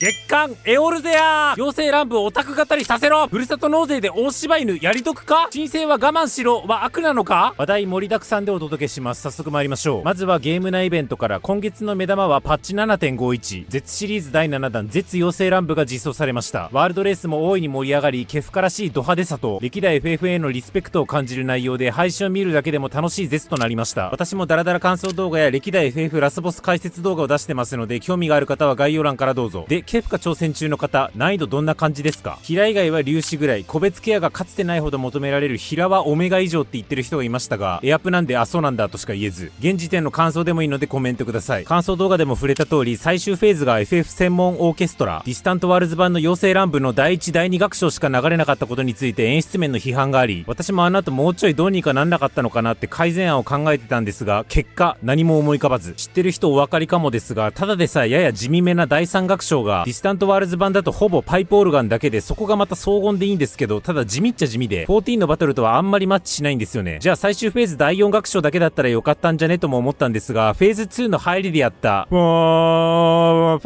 月刊エオルゼア妖精乱舞オタク語りさせろ。ふるさと納税で大柴犬やり得か。申請は我慢しろは悪なのか。話題盛りだくさんでお届けします。早速参りましょう。まずはゲーム内イベントから。今月の目玉はパッチ 7.51 絶シリーズ第7弾絶妖精乱舞が実装されました。ワールドレースも大いに盛り上がり、ケフからしいド派手さと歴代 FF へのリスペクトを感じる内容で、配信を見るだけでも楽しい絶となりました。私もダラダラ感想動画や歴代 FF ラスボス解説動画を出してますので、興味がある方は概要欄からどうぞ。で、ケフか挑戦中の方、難易度どんな感じですか。平以外は粒子ぐらい、個別ケアがかつてないほど求められる平はオメガ以上って言ってる人がいましたが、エアプなんでそうなんだとしか言えず、現時点の感想でもいいのでコメントください。感想動画でも触れた通り、最終フェーズが FF 専門オーケストラディスタントワールズ版の妖精乱舞の第1第2楽章しか流れなかったことについて演出面の批判があり、私もあの後もうちょいどうにかなんなかったのかなって改善案を考えてたんですが、結果何も思い浮かばず。知ってる人お分かりかもですが、ただでさえやや地味めな第3楽章がディスタントワールズ版だとほぼパイプオルガンだけで、そこがまた荘厳でいいんですけど、ただ地味っちゃ地味で14のバトルとはあんまりマッチしないんですよね。じゃあ最終フェーズ第4楽章だけだったらよかったんじゃねとも思ったんですが、フェーズ2の入りでやったファ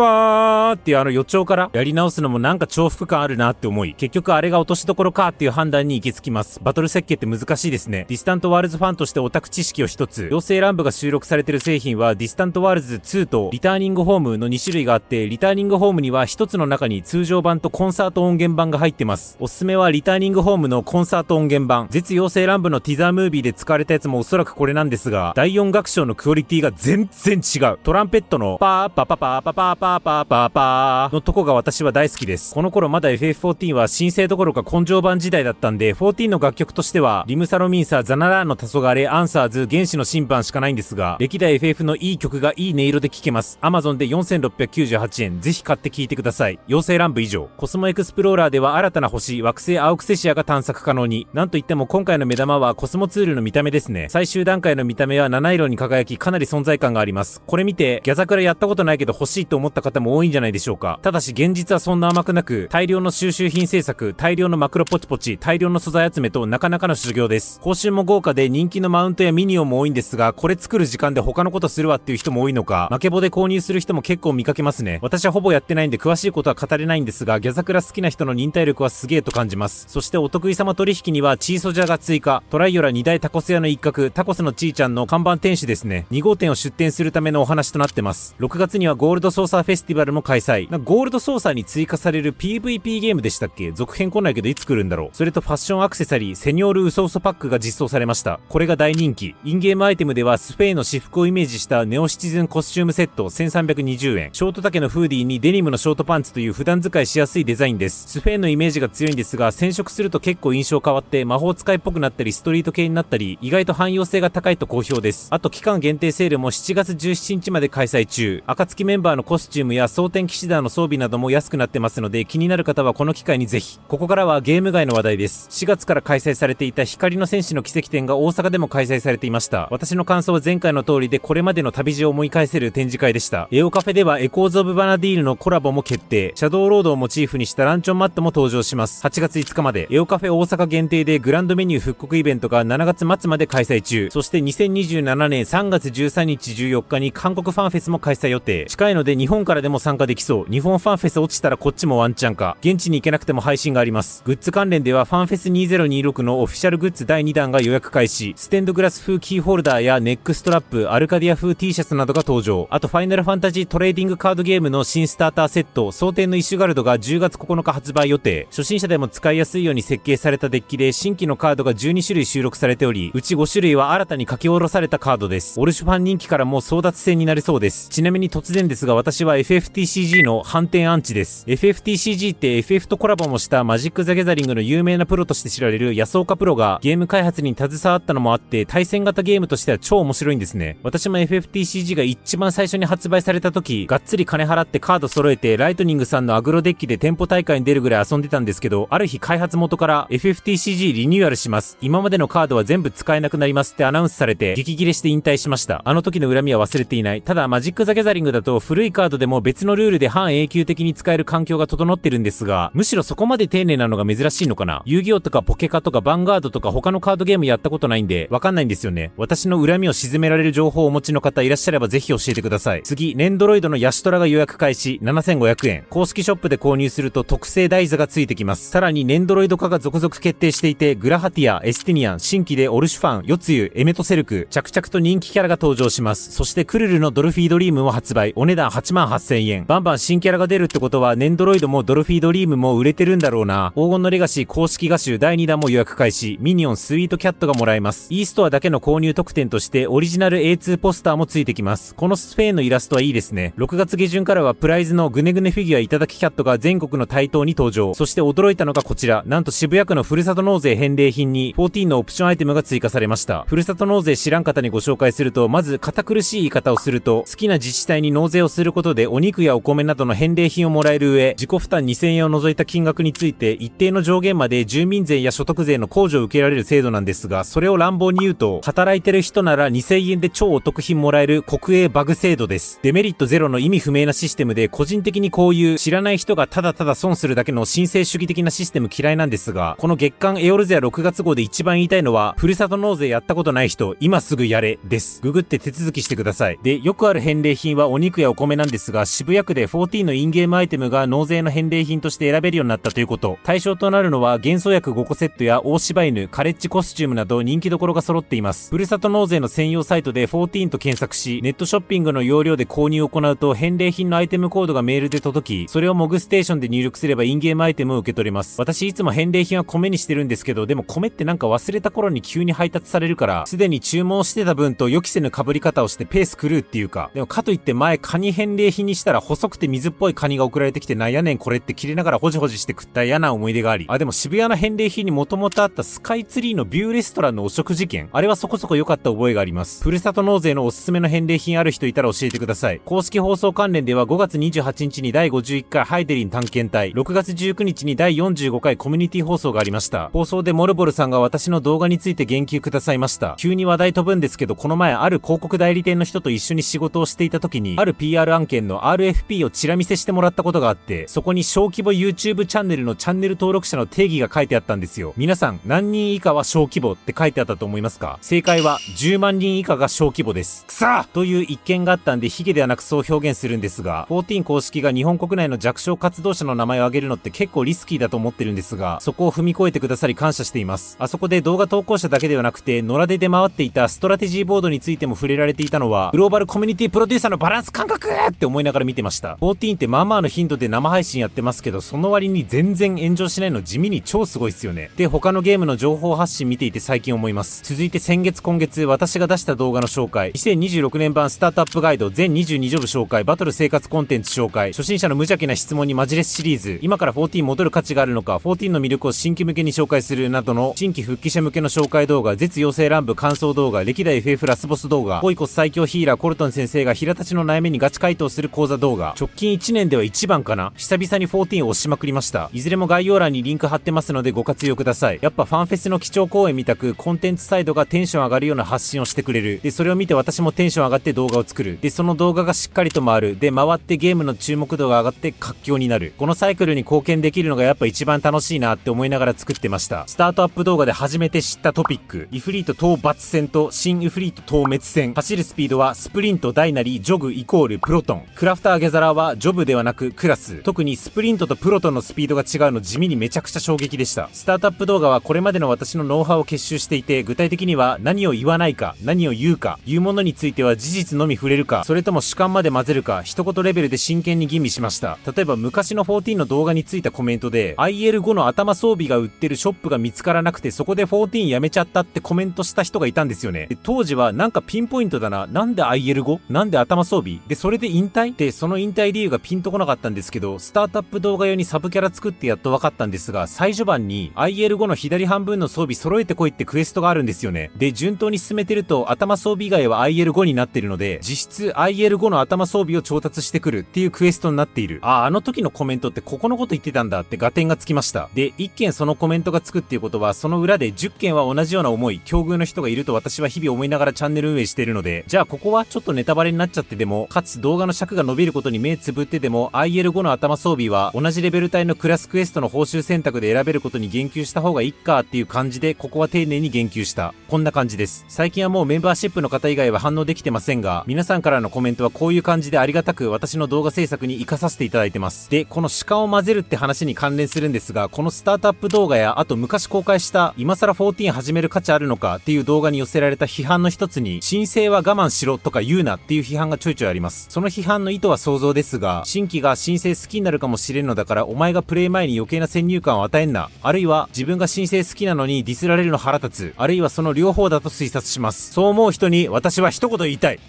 ーっていう予兆からやり直すのもなんか重複感あるなって思い、結局あれが落としどころかっていう判断に行き着きます。バトル設計って難しいですね。ディスタントワールズファンとしてオタク知識を一つ、妖精乱舞が収録されてる製品はディスタントワールズ2とリターニングホームの2種類があって、リターニングホームには一つの中に通常版とコンサート音源版が入ってます。おすすめはリターニングホームのコンサート音源版。絶妖精乱舞のティザームービーで使われたやつもおそらくこれなんですが、第4楽章のクオリティが全然違う。トランペットのパーパパパパパパパパパーのとこが私は大好きです。この頃まだ FF14 は新生どころか根性版時代だったんで、14の楽曲としてはリムサロミンサー、ザナラーの黄昏、アンサーズ、原始の審判しかないんですが、歴代 FF のいい曲がいい音色で聴けます。 Amazon で4698円、ぜひ買って聴いてください。妖精乱舞以上。コスモエクスプローラーでは新たな星、惑星アウクセシアが探索可能に。なんといっても今回の目玉はコスモツールの見た目ですね。最終段階の見た目は七色に輝き、かなり存在感があります。これ見てギャザクラやったことないけど欲しいと思った方も多いんじゃないでしょうか。ただし現実はそんな甘くなく、大量の収集品制作、大量のマクロポチポチ、大量の素材集めとなかなかの修行です。報酬も豪華で人気のマウントやミニオンも多いんですが、これ作る時間で他のことするわっていう人も多いのか、負けボで購入する人も結構見かけますね。私はほぼやってないんで詳しいことは語れないんですが、ギャザクラ好きな人の忍耐力はすげえと感じます。そしてお得意様取引にはチーソジャが追加。トライオラ2大タコス屋の一角、タコスのチーちゃんの看板店主ですね。2号店を出店するためのお話となってます。6月にはゴールドソーサーフェスティバルも開催。ゴールドソーサーに追加される PVP ゲームでしたっけ。続編来ないけどいつ来るんだろう。それとファッションアクセサリーセニョールウソウソパックが実装されました。これが大人気。インゲームアイテムではスフェイの私服をイメージしたネオシチズンコスチュームセット1320円。ショート丈のフーディーにデニムのショートパンツという普段使いしやすいデザインです。スフェイのイメージが強いんですが、染色すると結構印象変わって魔法使いっぽくなったりストリート系になったり、意外と汎用性が高いと好評です。あと期間限定セールも7月17日まで開催中。暁メンバーのコスチュームや蒼天騎士団の装備なども安くなってますので、気になる方はこの機会にぜひ。ここからはゲーム外の話題です。4月から開催されていた光の戦士の奇跡展が大阪でも開催されていました。私の感想は前回の通りで、これまでの旅路を思い返せる展示会でした。エオカフェではエコーズ・オブ・バナディールのコラボも決定。シャドウロードをモチーフにしたランチョンマットも登場します。8月5日までエオカフェ大阪限定でグランドメニュー復刻イベントが7月末まで開催中。そして2027年3月13日14日に韓国ファンフェスも開催予定。近いので日本からでも参加できそう。日本ファンフェス落ちたらこっちもワンチャンか。現地に行けなくても配信があります。グッズ関連ではファンフェス2026のオフィシャルグッズ第2弾が予約開始。ステンドグラス風キーホルダーやネックストラップ、アルカディア風 T シャツなどが登場。あとファイナルファンタジートレーディングカードゲームの新スターターセット、蒼天のイッシュガルドが10月9日発売予定。初心者でも使いやすいように設計されたデッキで、新規のカードが12種類収録されており、うち5種類は新たに書き下ろされたカードです。オルシュファン人気からも争奪戦になりそうです。ちなみに突然ですが、私は FFTCG の反転アンチです。FFTCG って FF とコラボもしたマジック・ザ・ギャザリングの有名なプロとして知られる安岡プロがゲーム開発に携わったのもあって、対戦型ゲームとしては超面白いんですね。私も FFTCG が一番最初に発売された時、がっつり金払ってカード揃えてライトニングさんのアグロデッキで店舗大会に出るぐらい遊んでたんですけど、ある日開発元から FFTCG リニューアルします。今までのカードは全部使えなくなりますってアナウンスされて、激切れして引退しました。あの時の恨みは忘れていない。ただマジック・ザ・ギャザリングだと古いカードでも別のルールで半永久的に使える環境が整ってるんですが、むしろそこまで丁寧なのが珍しいのかな。遊戯王とかポケカとかヴァンガードとか他のカードゲームやったことないんでわかんないんですよね。私の恨みを鎮められる情報をお持ちの方いらっしゃればぜひ教えてください。次、ネンドロイドのヤシトラが予約開始。7000 7500円。公式ショップで購入すると特製台座がついてきます。さらにネンドロイド化が続々決定していて、グラハティア、エスティニアン、新規でオルシュファン、ヨツユ、エメトセルク、着々と人気キャラが登場します。そしてクルルのドルフィードリームも発売。お値段88000円。バンバン新キャラが出るってことは、ネンドロイドもドルフィードリームも売れてるんだろうな。黄金のレガシー公式画集第2弾も予約開始。ミニオンスイートキャットがもらえます。e ストアだけの購入特典としてオリジナル A2 ポスターもついてきます。このスフェーンのイラストはいいですね。6月下旬からはプライズのグネグネフィギュアいただきキャットが全国の台頭に登場。そして驚いたのがこちら。なんと渋谷区のふるさと納税返礼品に14のオプションアイテムが追加されました。ふるさと納税知らん方にご紹介すると、まず堅苦しい言い方をすると、好きな自治体に納税をすることでお肉やお米などの返礼品をもらえる上、自己負担2000円を除いた金額について一定の上限まで住民税や所得税の控除を受けられる制度なんですが、それを乱暴に言うと、働いてる人なら2000円で超お得品もらえる国営バグ制度です。デメリットゼロの意味不明なシステムで、個人的にこういう知らない人がただただ損するだけの申請主義的なシステム嫌いなんですが、この月刊エオルゼア6月号で一番言いたいのは、ふるさと納税やったことない人、今すぐやれです。ググって手続きしてください。で、よくある返礼品はお肉やお米なんですが、渋谷区で14のインゲームアイテムが納税の返礼品として選べるようになったということ。対象となるのは幻想薬5個セットや大柴犬、カレッジコスチュームなど人気どころが揃っています。ふるさと納税の専用サイトで14と検索し、ネットショッピングの要領で購入を行うと返礼品のアイテムコードがメールで届き、それをモグステーションで入力すればインゲームアイテムを受け取れます。私いつも返礼品は米にしてるんですけど、でも米ってなんか忘れた頃に急に配達されるから、すでに注文してた分と予期せぬ被り方をしてペース狂うっていうか、でもかといって前カニ返礼品にしたら細くて水っぽいカニが送られてきて、なんやねんこれって切れながらホジホジして食った嫌な思い出があり、でも渋谷の返礼品にもともとあったスカイツリーのビューレストランのお食事券、あれはそこそこ良かった覚えがあります。ふるさと納税のおすすめの返礼品ある人いたら教えてください。公式放送関連では5月28日に第51回ハイデリン探検隊、6月19日に第45回コミュニティ放送がありました。放送でモルボルさんが私の動画について言及くださいました。急に話題飛ぶんですけど、この前ある広告代理店の人と一緒に仕事をしていた時に、ある PR 案件の RFP をチラ見せしてもらったことがあって、そこに小規模 YouTube チャンネルのチャンネル登録者の定義が書いてあったんですよ。皆さん何人以下は小規模って書いてあったと思いますか？正解は10万人以下が小規模です。くさーという一件があったんで、ヒゲではなくそう表現するんですが、14公式が日本国内の弱小活動者の名前を挙げるのって結構リスキーだと思ってるんですが、そこを踏み越えてくださり感謝しています。あそこで動画投稿者だけではなくて、野良で出回っていたストラテジーボードについても触れられていたのは、グローバルコミュニティプロデューサーのバランス感覚って思いながら見てました。14ってまあまあの頻度で生配信やってますけど、その割に全然炎上しないの地味に超すごいっすよね。で、他のゲームの情報発信見ていて最近思います。続いて先月今月私が出した動画の紹介、2026年版スタートアップガイド全22ジョブ紹介、バトル生活コンテンツ紹介、初心者の無邪気な質問にマジレスシリーズ、今から14戻る価値があるのか、14の魅力を新規向けに紹介するなどの新規復帰者向けの紹介動画、絶妖精乱舞感想動画、歴代 FF ラスボス動画、ポイコス最強ヒーラーコルトン先生が平たちの悩みにガチ回答する講座動画、直近1年では一番かな。久々に14を押しまくりました。いずれも概要欄にリンク貼ってますのでご活用ください。やっぱファンフェスの基調講演みたくコンテンツサイドがテンション上がるような発信をしてくれる。で、それを見て私もテンション上がって動画を作る。で、その動画がしっかりと回る。で、回ってゲームの注目度が上がって活況になる。このサイクルに貢献できるのがやっぱ一番楽しいなって思いながら作ってました。スタートアップ動画で初めて知ったトピック、イフリート討伐戦と新イフリート討滅戦。走るスピードはスプリント大なりジョグイコールプロトン。クラフターゲザラーはジョブではなくクラス。特にスプリントとプロトンのスピードが違うの地味にめちゃくちゃ衝撃でした。スタートアップ動画はこれまでの私のノウハウを結集していて、具体的には何を言わないか、何を言うか、言うものについては事実のみ触れるか、それとも主観まで混ぜるか、一言レベルで真剣に吟味しました。例えば昔の14の動画についたコメントで、IL5 の頭装備が売ってるショップが見つからなくて、そこで14やめちゃったってコメントした人がいたんですよね。で、当時はなんかピンポイントだな、なんで IL5？ なんで頭装備で、それで引退で、その引退理由がピンとこなかったんですけど、スタートアップ動画用にサブキャラ作ってやっと分かったんですが、最序盤に IL5 の左半分の装備揃えてこいってクエストがあるんですよね。で、順当に進めてると頭装備以外は IL5 になってるので、実質 IL5 の頭装備を調達してくるっていうクエストになっている。あの時のコメントってここのこと言ってたんだって合点がつきました。で、1件そのコメントがつくっていうことは、その裏で10件は同じような思い、境遇の人がいると私は日々思いながらチャンネル運営しているので、じゃあここはちょっとネタバレになっちゃってでも、かつ動画の尺が伸びることに目つぶってでも、IL5 の頭装備は同じレベル帯のクラスクエストの報酬選択で選べることに言及した方がいいかっていう感じで、ここは丁寧に言及した。こんな感じです。最近はもうメンバーシップの方以外は反応できてませんが、皆さんからのコメントはこういう感じでありがたく私の動画制作作に活かさせていただいてます。で、この鹿を混ぜるって話に関連するんですが、このスタートアップ動画や、あと昔公開した今更14始める価値あるのかっていう動画に寄せられた批判の一つに、申請は我慢しろとか言うなっていう批判がちょいちょいあります。その批判の意図は想像ですが、新規が申請好きになるかもしれんのだから、お前がプレイ前に余計な先入観を与えんな。あるいは、自分が申請好きなのにディスられるの腹立つ。あるいはその両方だと推察します。そう思う人に私は一言言いたい。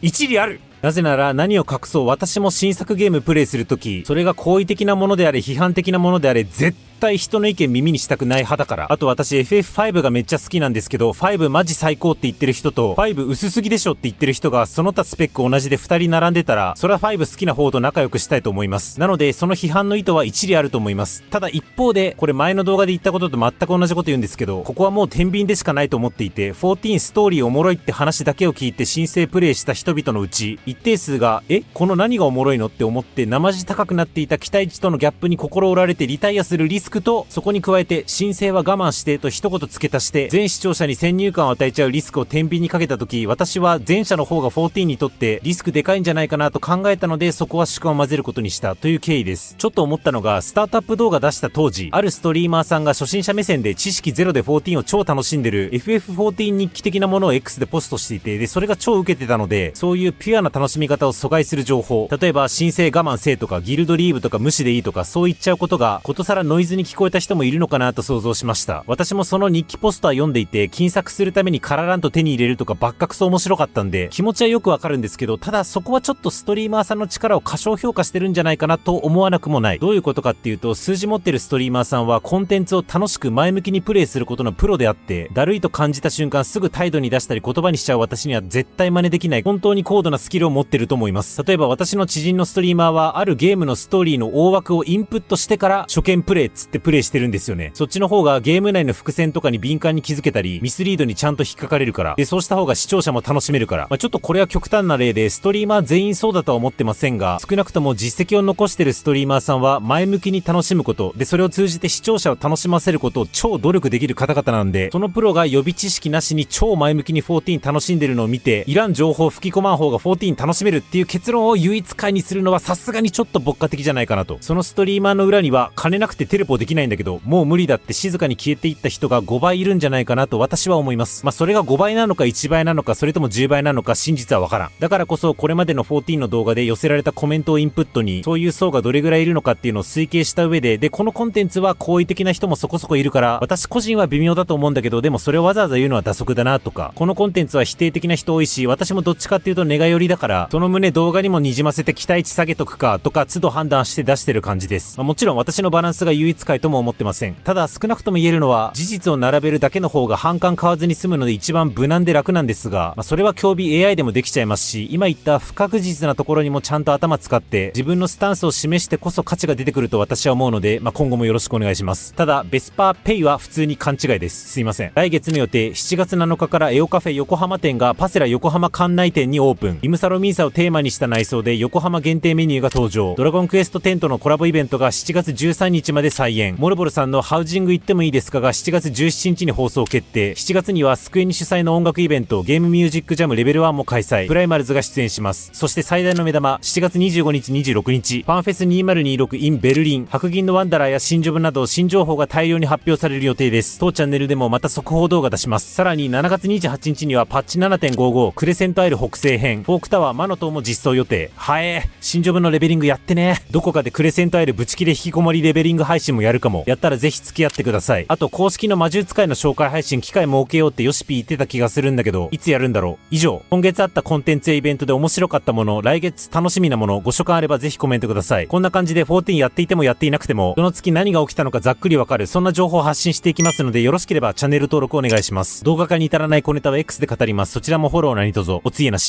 一理ある。なぜなら何を隠そう、私も新作ゲームプレイするとき、それが好意的なものであれ批判的なものであれ、絶対人の意見耳にしたくない派だから。あと私 FF5 がめっちゃ好きなんですけど、5マジ最高って言ってる人と、5薄すぎでしょって言ってる人がその他スペック同じで2人並んでたら、それは5好きな方と仲良くしたいと思います。なのでその批判の意図は一理あると思います。ただ一方で、これ前の動画で言ったことと全く同じこと言うんですけど、ここはもう天秤でしかないと思っていて、14ストーリーおもろいって話だけを聞いて申請プレイした人々のうち、一定数がこの何がおもろいのって思って生地高くなっていた期待値とのギャップに心折られてリタイアするリスクと、そこに加えて申請は我慢してと一言付け足して全視聴者に先入観を与えちゃうリスクを天秤にかけた時、私は前者の方が14にとってリスクでかいんじゃないかなと考えたので、そこは鹿を混ぜることにしたという経緯です。ちょっと思ったのが、スタートアップ動画出した当時、あるストリーマーさんが初心者目線で知識ゼロで14を超楽しんでる FF14 日記的なものを X でポストしていて、でそれが超受けてたので、そういうピュアな楽しみ方を阻害する情報、例えば申請我慢せえとかギルドリーブとか無視でいいとかそう言っちゃうことがことさらノイズに聞こえた人もいるのかなと想像しました。私もその日記ポスター読んでいて、金策するためにカラランと手に入れるとかばっかくそ面白かったんで気持ちはよくわかるんですけど、ただそこはちょっとストリーマーさんの力を過小評価してるんじゃないかなと思わなくもない。どういうことかっていうと、数字持ってるストリーマーさんはコンテンツを楽しく前向きにプレイすることのプロであって、だるいと感じた瞬間すぐ態度に出したり言葉にしちゃう私には絶対真似できない本当に高度なスキルを持ってると思います。例えば私の知人のストリーマーはあるゲームのストーリーの大枠をインプットしてから初見プレイっつってプレイしてるんですよね。そっちの方がゲーム内の伏線とかに敏感に気づけたり、ミスリードにちゃんと引っかかれるから。で、そうした方が視聴者も楽しめるから。ちょっとこれは極端な例で、ストリーマー全員そうだとは思ってませんが、少なくとも実績を残してるストリーマーさんは前向きに楽しむこと、で、それを通じて視聴者を楽しませることを超努力できる方々なんで、そのプロが予備知識なしに超前向きに14楽しんでるのを見て、いらん情報吹き込まん方が14楽しめるっていう結論を唯一解にするのはさすがにちょっと牧歌的じゃないかなと。そのストリーマーの裏には、金なくてテレポできないんだけど、もう無理だって静かに消えていった人が5倍いるんじゃないかなと私は思います。それが5倍なのか1倍なのか、それとも10倍なのか真実はわからん。だからこそこれまでの14の動画で寄せられたコメントをインプットに、そういう層がどれぐらいいるのかっていうのを推計した上で、このコンテンツは好意的な人もそこそこいるから、私個人は微妙だと思うんだけど、でもそれをわざわざ言うのは打足だなとか、このコンテンツは否定的な人多いし、私もどっちかっていうとネガ寄りだから、その旨動画にもにじませて期待値下げとくかとか都度判断して出してる感じです。もちろん私のバランスが唯一解とも思ってません。ただ少なくとも言えるのは、事実を並べるだけの方が反感買わずに済むので一番無難で楽なんですが、それは競技 AI でもできちゃいますし、今言った不確実なところにもちゃんと頭使って自分のスタンスを示してこそ価値が出てくると私は思うので、今後もよろしくお願いします。ただベスパーペイは普通に勘違いです。すいません。来月の予定、7月7日からエオカフェ横浜店がパセラ横浜館内店にオープン。イムサロミーサをテーマにした内装で横浜限定メニューが登場。ドラゴンクエスト10とのコラボイベントが7月13日まで再演。モルボルさんのハウジング行ってもいいですかが7月17日に放送決定。7月にはスクエニ主催の音楽イベントゲームミュージックジャムレベル1も開催。プライマルズが出演します。そして最大の目玉、7月25日26日ファンフェス2026 in ベルリン、白銀のワンダラーや新ジョブなど新情報が大量に発表される予定です。当チャンネルでもまた速報動画出します。さらに7月28日にはパッチ 7.55 クレセントアイル北西編、フォークタワー魔の塔も実装予定。新ジョブのレベリングやってね。どこかでクレセントアイルぶち切れ引きこもりレベリング配信もやるかも。やったらぜひ付き合ってください。あと公式の魔術界の紹介配信機会設けようってヨシピー言ってた気がするんだけど、いつやるんだろう。以上、今月あったコンテンツやイベントで面白かったもの、来月楽しみなもの、ご所感あればぜひコメントください。こんな感じで14やっていてもやっていなくても、どの月何が起きたのかざっくりわかる、そんな情報を発信していきますので、よろしければチャンネル登録お願いします。動画化に至らない小ネタは X で語ります。そちらもフォロー何卒おつげなし。